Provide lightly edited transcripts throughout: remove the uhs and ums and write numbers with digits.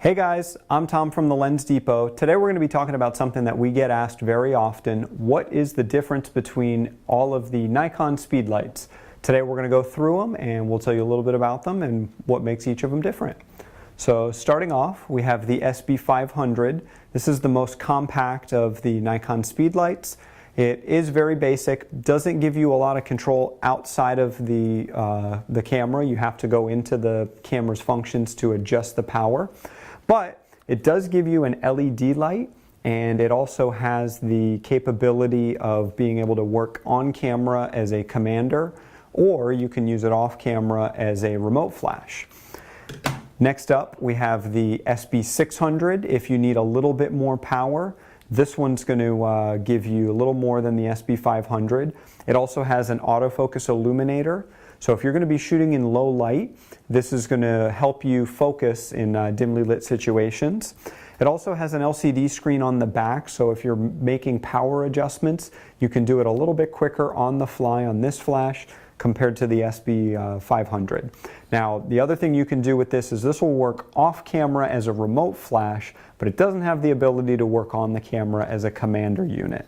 Hey guys, I'm Tom from the Lens Depot. Today we're going to be talking about something that we get asked very often. What is the difference between all of the Nikon Speedlights? Today we're going to go through them and we'll tell you a little bit about them and what makes each of them different. So starting off, we have the SB500. This is the most compact of the Nikon Speedlights. It is very basic, doesn't give you a lot of control outside of the camera. You have to go into the camera's functions to adjust the power. But it does give you an LED light, and it also has the capability of being able to work on camera as a commander, or you can use it off camera as a remote flash. Next up, we have the SB600. If you need a little bit more power, this one's going to give you a little more than the SB500. It also has an autofocus illuminator. So if you're going to be shooting in low light, this is going to help you focus in dimly lit situations. It also has an LCD screen on the back, so if you're making power adjustments, you can do it a little bit quicker on the fly on this flash compared to the SB500. Now, the other thing you can do with this is this will work off camera as a remote flash, but it doesn't have the ability to work on the camera as a commander unit.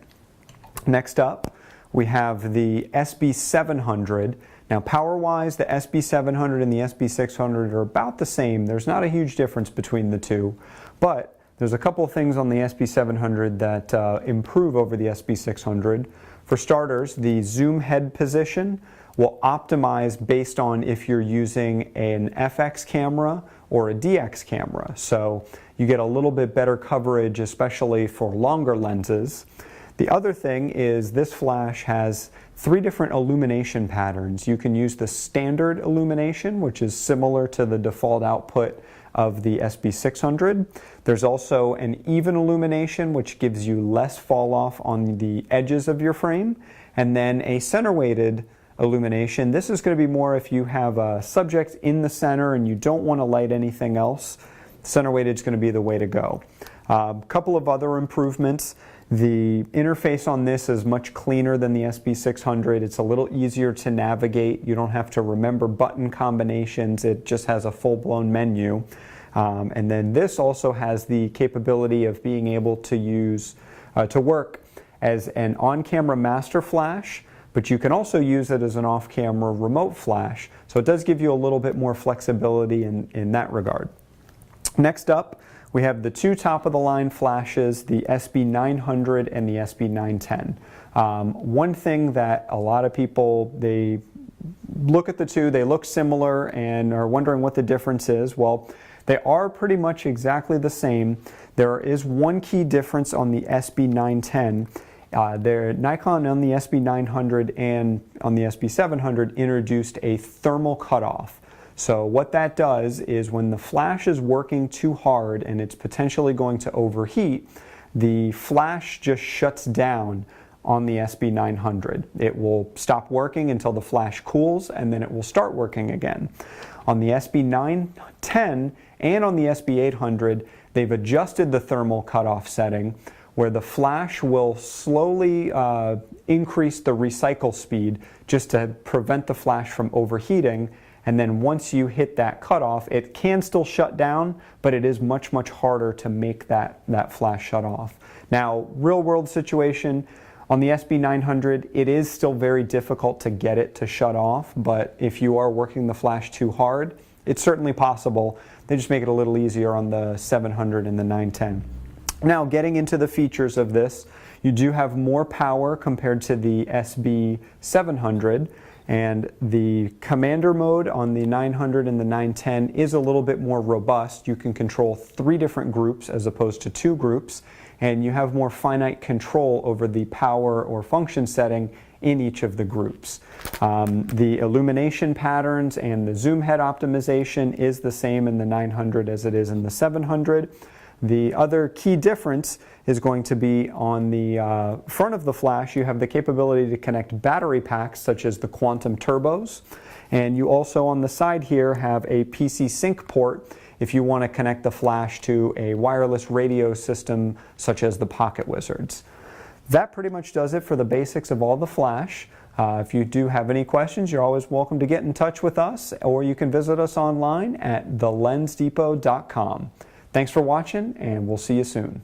Next up, we have the SB700. Now, power-wise, the SB700 and the SB600 are about the same. There's not a huge difference between the two, but there's a couple of things on the SB700 that improve over the SB600. For starters, the zoom head position will optimize based on if you're using an FX camera or a DX camera. So you get a little bit better coverage, especially for longer lenses. The other thing is this flash has 3 different illumination patterns. You can use the standard illumination, which is similar to the default output of the SB600. There's also an even illumination, which gives you less fall off on the edges of your frame, and then a center weighted illumination. This is going to be more if you have a subject in the center and you don't want to light anything else. Center weighted is going to be the way to go. A couple of other improvements. The interface on this is much cleaner than the SB600. It's a little easier to navigate. You don't have to remember button combinations. It just has a full-blown menu. And then this also has the capability of being able to use to work as an on-camera master flash, but you can also use it as an off-camera remote flash. So it does give you a little bit more flexibility in that regard. Next up, we have the 2 top-of-the-line flashes, the SB900 and the SB910. One thing that a lot of people, they look at the two, they look similar and are wondering what the difference is. Well, they are pretty much exactly the same. There is one key difference on the SB910. Nikon on the SB900 and on the SB700 introduced a thermal cutoff. So what that does is when the flash is working too hard and it's potentially going to overheat, the flash just shuts down on the SB900. It will stop working until the flash cools and then it will start working again. On the SB910 and on the SB800, they've adjusted the thermal cutoff setting where the flash will slowly increase the recycle speed just to prevent the flash from overheating. And then once you hit that cutoff, it can still shut down, but it is much, much harder to make that flash shut off. Now, real world situation, on the SB900, it is still very difficult to get it to shut off, but if you are working the flash too hard, it's certainly possible. They just make it a little easier on the 700 and the 910. Now, getting into the features of this, you do have more power compared to the SB700. And the commander mode on the 900 and the 910 is a little bit more robust. You can control 3 different groups as opposed to 2 groups, and you have more finite control over the power or function setting in each of the groups. The illumination patterns and the zoom head optimization is the same in the 900 as it is in the 700. The other key difference is going to be on the front of the flash. You have the capability to connect battery packs such as the Quantum Turbos, and you also on the side here have a PC sync port if you want to connect the flash to a wireless radio system such as the Pocket Wizards. That pretty much does it for the basics of all the flash. If you do have any questions, you're always welcome to get in touch with us, or you can visit us online at thelensdepot.com. Thanks for watching, and we'll see you soon.